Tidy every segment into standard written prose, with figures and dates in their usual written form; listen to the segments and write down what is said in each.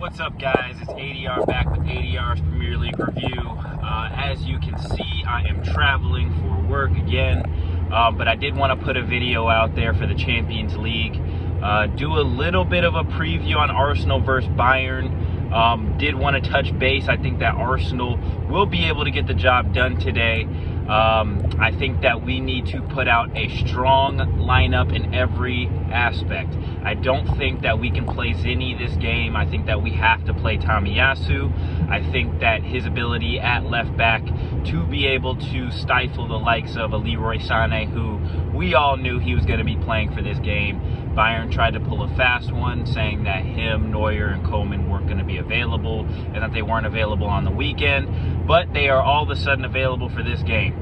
What's up, guys? It's ADR back with ADR's Premier League review. As you can see, I am traveling for work again, but I did want to put a video out there for the Champions League. Do a little bit of a preview on Arsenal versus Bayern. Did want to touch base. I think that Arsenal will be able to get the job done today. I think that we need to put out a strong lineup in every aspect. I don't think that we can play Zinni this game. I think that we have to play Tomiyasu. I think that his ability at left back to be able to stifle the likes of a Leroy Sané, who we all knew he was going to be playing for this game. Bayern tried to pull a fast one, saying that him, Neuer, and Coman weren't going to be available and that they weren't available on the weekend, but they are all of a sudden available for this game.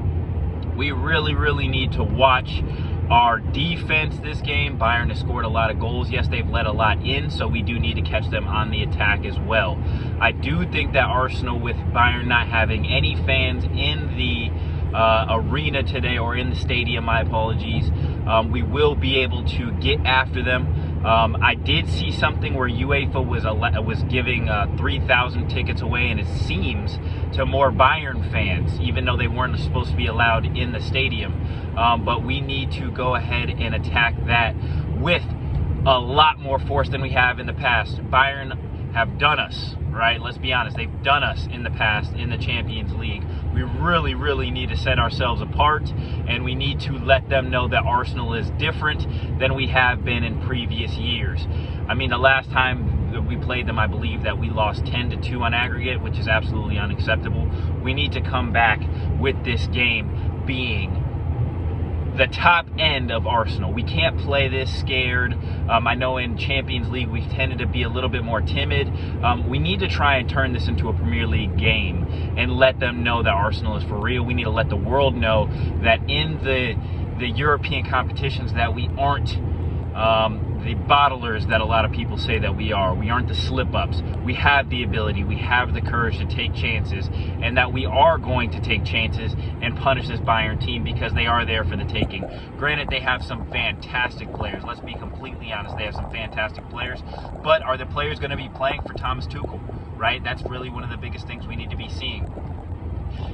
We really need to watch our defense this game. Bayern has scored a lot of goals. Yes, they've let a lot in, so we do need to catch them on the attack as well. I do think that Arsenal, with Bayern not having any fans in the arena today, or in the stadium, my apologies, we will be able to get after them. I did see something where UEFA was giving 3,000 tickets away, and it seems to more Bayern fans, even though they weren't supposed to be allowed in the stadium. But we need to go ahead and attack that with a lot more force than we have in the past. Bayern have done us, right? Let's be honest. They've done us in the past in the Champions League. We really need to set ourselves apart, and we need to let them know that Arsenal is different than we have been in previous years. I mean, the last time that we played them, I believe that we lost 10-2 on aggregate, which is absolutely unacceptable. We need to come back with this game being the top end of Arsenal. We can't play this scared. I know in Champions League we've tended to be a little bit more timid. We need to try and turn this into a Premier League game and let them know that Arsenal is for real. We need to let the world know that in the European competitions that we aren't the bottlers that a lot of people say that we are. We aren't the slip-ups. We have the ability, we have the courage to take chances, and that we are going to take chances and punish this Bayern team because they are there for the taking. Granted, they have some fantastic players. Let's be completely honest. They have some fantastic players, but are the players going to be playing for Thomas Tuchel, right? That's really one of the biggest things we need to be seeing.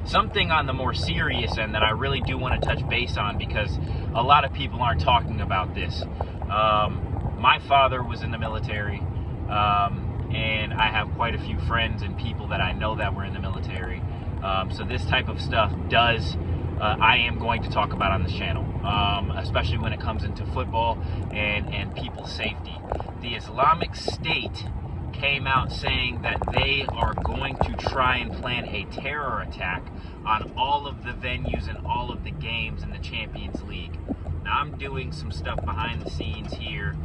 Something on the more serious end that I really do want to touch base on, because a lot of people aren't talking about this. My father was in the military, and I have quite a few friends and people that I know that were in the military. So this type of stuff I am going to talk about on this channel, especially when it comes into football and people's safety. The Islamic State came out saying that they are going to try and plan a terror attack on all of the venues and all of the games in the Champions League. Now, I'm doing some stuff behind the scenes here,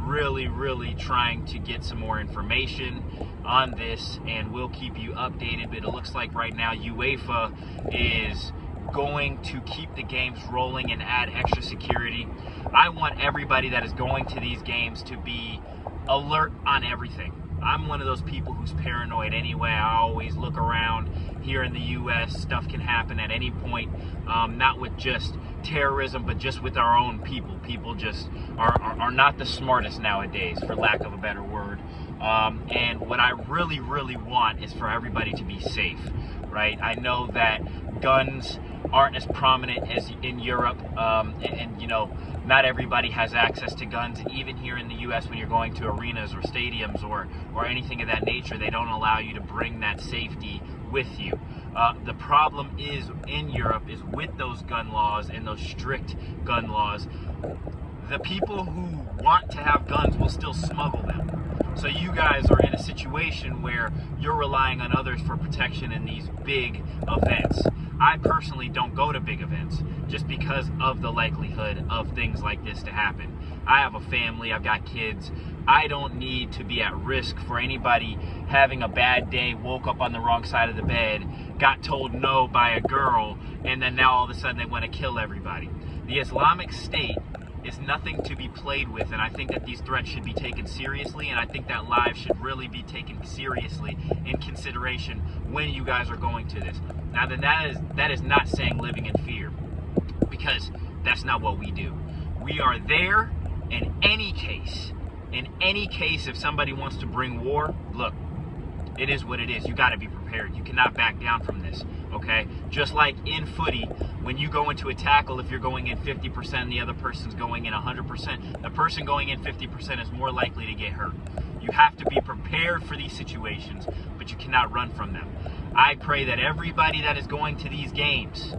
really trying to get some more information on this, and we'll keep you updated. But it looks like right now UEFA is going to keep the games rolling and add extra security. I want everybody that is going to these games to be alert on everything. I'm one of those people who's paranoid anyway. I always look around. Here in the U.S., stuff can happen at any point, not with just terrorism, but just with our own people. People just are not the smartest nowadays, for lack of a better word. And what I really want is for everybody to be safe, right? I know that guns aren't as prominent as in Europe, and you know, not everybody has access to guns. And even here in the U.S., when you're going to arenas or stadiums or anything of that nature, they don't allow you to bring that safety with you. The problem is in Europe is with those gun laws and those strict gun laws, the people who want to have guns will still smuggle them. So you guys are in a situation where you're relying on others for protection in these big events. I personally don't go to big events just because of the likelihood of things like this to happen. I have a family, I've got kids. I don't need to be at risk for anybody having a bad day, woke up on the wrong side of the bed, got told no by a girl, and then now all of a sudden they want to kill everybody. The Islamic State is nothing to be played with, and I think that these threats should be taken seriously, and I think that lives should really be taken seriously in consideration when you guys are going to this. Now, then that is not saying living in fear, because that's not what we do. We are there in any case, if somebody wants to bring war, look, it is what it is. You got to be prepared. You cannot back down from this, okay? Just like in footy, when you go into a tackle, if you're going in 50% and the other person's going in 100%, the person going in 50% is more likely to get hurt. You have to be prepared for these situations, but you cannot run from them. I pray that everybody that is going to these games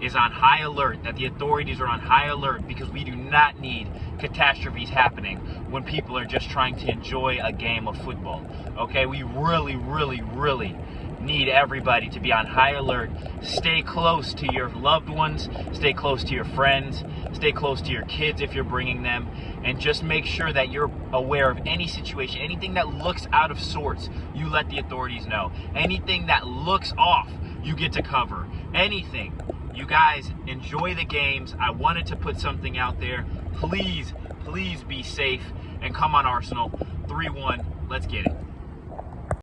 is on high alert, that the authorities are on high alert, because we do not need catastrophes happening when people are just trying to enjoy a game of football. Okay, we really, really, really need everybody to be on high alert. Stay close to your loved ones, stay close to your friends, stay close to your kids if you're bringing them, and just make sure that you're aware of any situation. Anything that looks out of sorts, you let the authorities know. Anything that looks off, you get to cover. Anything. You guys enjoy the games. I wanted to put something out there. Please, please be safe and come on, Arsenal. 3-1. Let's get it.